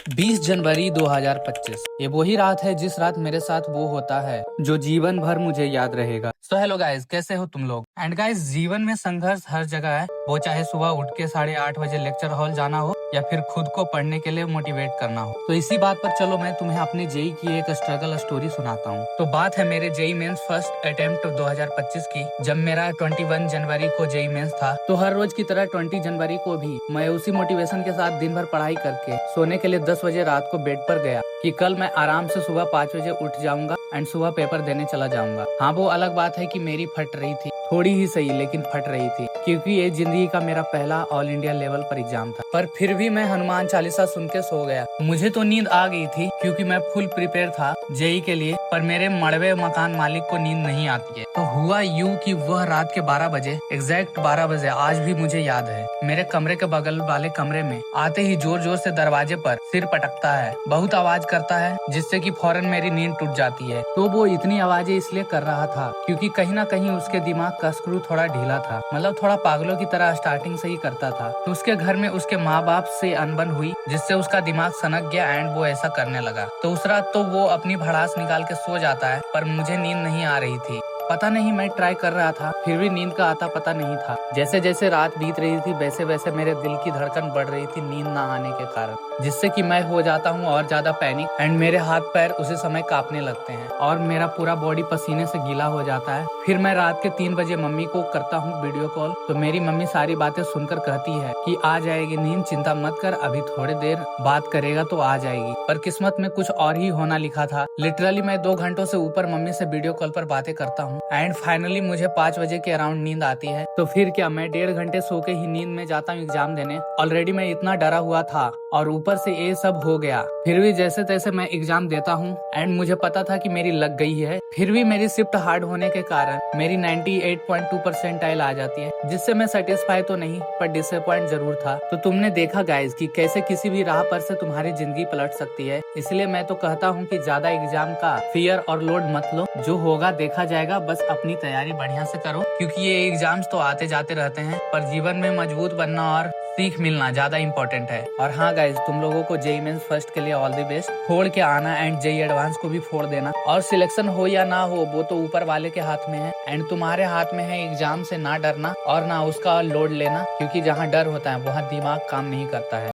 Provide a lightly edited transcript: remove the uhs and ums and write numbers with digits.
20 जनवरी 2025। ये वही रात है जिस रात मेरे साथ वो होता है जो जीवन भर मुझे याद रहेगा। सो हेलो गाइस, कैसे हो तुम लोग? एंड गाइस, जीवन में संघर्ष हर जगह है। वो चाहे सुबह उठ के 8:30 बजे लेक्चर हॉल जाना हो या फिर खुद को पढ़ने के लिए मोटिवेट करना हो। तो इसी बात पर चलो मैं तुम्हें अपनी जेई की एक स्ट्रगल स्टोरी सुनाता हूँ। तो बात है मेरे जेई मेंस फर्स्ट अटेम्प्ट 2025 की, जब मेरा 21 जनवरी को जेई मेंस था। तो हर रोज की तरह 20 जनवरी को भी मैं उसी मोटिवेशन के साथ दिन भर पढ़ाई करके सोने के लिए 10 बजे रात को बेड पर गया कि कल मैं आराम से सुबह 5 बजे उठ जाऊंगा एंड सुबह पेपर देने चला जाऊंगा। हाँ, वो अलग बात है कि मेरी फट रही थी, थोड़ी ही सही लेकिन फट रही थी, क्योंकि ये जिंदगी का मेरा पहला ऑल इंडिया लेवल पर एग्जाम था। पर फिर भी मैं हनुमान चालीसा सुन के सो गया। मुझे तो नींद आ गई थी क्योंकि मैं फुल प्रिपेयर था जेई के लिए, पर मेरे मड़वे मकान मालिक को नींद नहीं आती है। तो हुआ यूं कि वह रात के 12 बजे, एग्जैक्ट 12 बजे आज भी मुझे याद है, मेरे कमरे के बगल वाले कमरे में आते ही जोर जोर से दरवाजे पर सिर पटकता है, बहुत आवाज करता है जिससे कि फौरन मेरी नींद टूट जाती है। तो वो इतनी आवाजें इसलिए कर रहा था क्योंकि कहीं ना कहीं उसके दिमाग का स्क्रू थोड़ा ढीला था, मतलब थोड़ा पागलों की तरह स्टार्टिंग से ही करता था। तो उसके घर में उसके माँ बाप से अनबन हुई जिससे उसका दिमाग सनक गया एंड वो ऐसा करने लगा। तो उस रात तो वो अपनी भड़ास निकाल के सो जाता है, पर मुझे नींद नहीं आ रही थी। पता नहीं, मैं ट्राई कर रहा था फिर भी नींद का आता पता नहीं था। जैसे जैसे रात बीत रही थी वैसे वैसे मेरे दिल की धड़कन बढ़ रही थी नींद ना आने के कारण, जिससे कि मैं हो जाता हूँ और ज्यादा पैनिक एंड मेरे हाथ पैर उसी समय कांपने लगते हैं और मेरा पूरा बॉडी पसीने से गीला हो जाता है। फिर मैं रात के 3 बजे मम्मी को करता हूँ वीडियो कॉल। तो मेरी मम्मी सारी बातें सुनकर कहती है कि आ जाएगी नींद, चिंता मत कर, अभी थोड़ी देर बात करेगा तो आ जाएगी। पर किस्मत में कुछ और ही होना लिखा था। लिटरली मैं 2 घंटों से ऊपर मम्मी से वीडियो कॉल पर बातें करता हूँ एंड फाइनली मुझे 5 बजे के अराउंड नींद आती है। तो फिर क्या, मैं 1.5 घंटे सो के ही नींद में जाता हूँ एग्जाम देने। ऑलरेडी मैं इतना डरा हुआ था और ऊपर से ये सब हो गया। फिर भी जैसे तैसे मैं एग्जाम देता हूँ एंड मुझे पता था कि मेरी लग गई है। फिर भी मेरी शिफ्ट हार्ड होने के कारण मेरी 98.2 परसेंटाइल आ जाती है, जिससे मैं सेटिस्फाई तो नहीं पर डिसअपॉइंट जरूर था। तो तुमने देखा गाइस कि कैसे किसी भी राह पर से तुम्हारी जिंदगी पलट सकती है। इसलिए मैं तो कहता हूँ कि ज्यादा एग्जाम का फियर और लोड मत लो, जो होगा देखा जाएगा। बस अपनी तैयारी बढ़िया से करो, क्योंकि ये एग्जाम्स तो आते जाते रहते हैं, पर जीवन में मजबूत बनना और सीख मिलना ज्यादा इंपॉर्टेंट है। और हाँ गाइज, तुम लोगों को जेई मेंस फर्स्ट के लिए ऑल द बेस्ट। फोड़ के आना एंड जेई एडवांस को भी फोड़ देना। और सिलेक्शन हो या ना हो वो तो ऊपर वाले के हाथ में है एंड तुम्हारे हाथ में है एग्जाम से ना डरना और ना उसका लोड लेना, क्योंकि जहाँ डर होता है वहाँ दिमाग काम नहीं करता है।